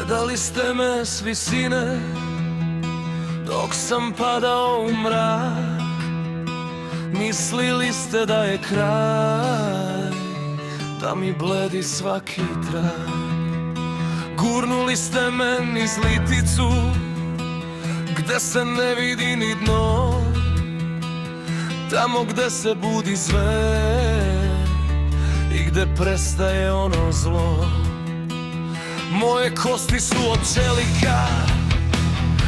Gledali ste me s visine dok sam padao u mrak. Mislili ste da je kraj, da mi bledi svaki trak. Gurnuli ste me niz liticu gde se ne vidi ni dno, tamo gde se budi zver i gde prestaje ono zlo. Moje kosti su od čelika,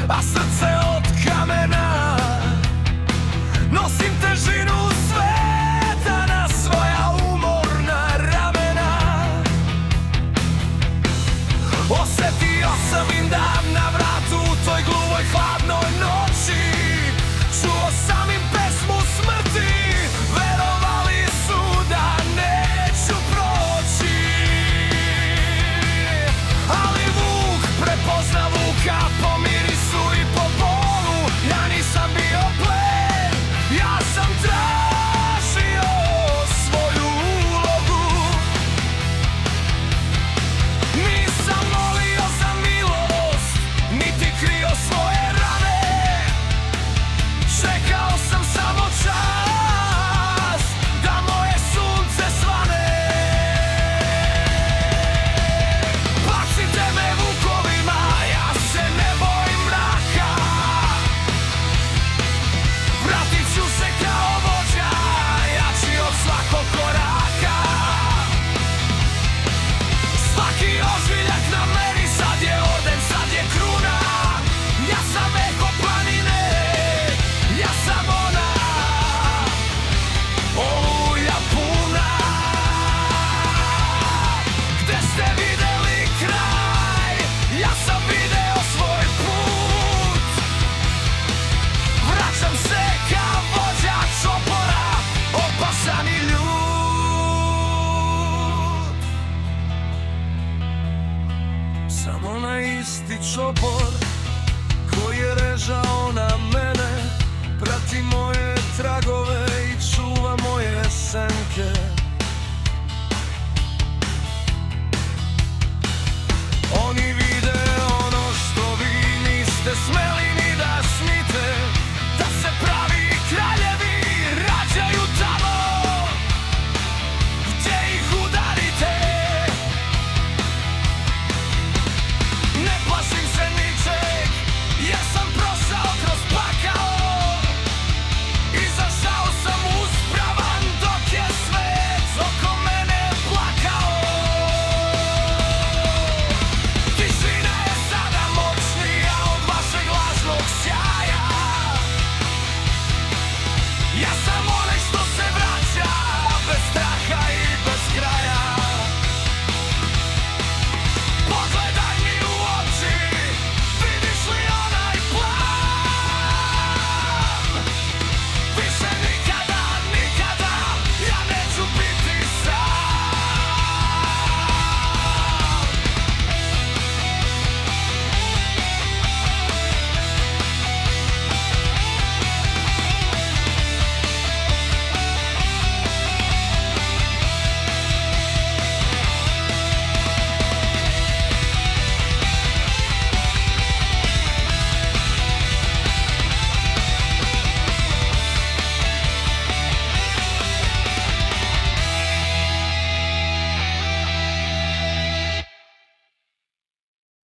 a srce od kamena. Nosim težinu sveta na svoja umorna ramena. Osetio sam im dan na vratu u toj gluvoj hladnoj noći. Čuo sam im pesmu smrti, verovali su da neću proći. Ali Vuk prepozna Vuka po mirisu i po bolu. Ja nisam bio plen, ja sam tražio svoju ulogu. Nisam molio za milost, niti krio svoje rane. Čekao sam samo čas da moje sunce svane. Bacite me vukovima, ja se ne bojim mraka. Vratit ću se kao vođa, jači od svakog koraka. Svaki ožiljak na meni, sad je orden, sad je kruna. Ja sam eko planine, ja sam ona, oluja puna. Gde ste videli kraj, ja sam video svoj put. Vraćam se kao vođa čopora, opasan i ljud. Samo onaj isti čopor koji je režao na mene prati moje tragove i čuva moje senke.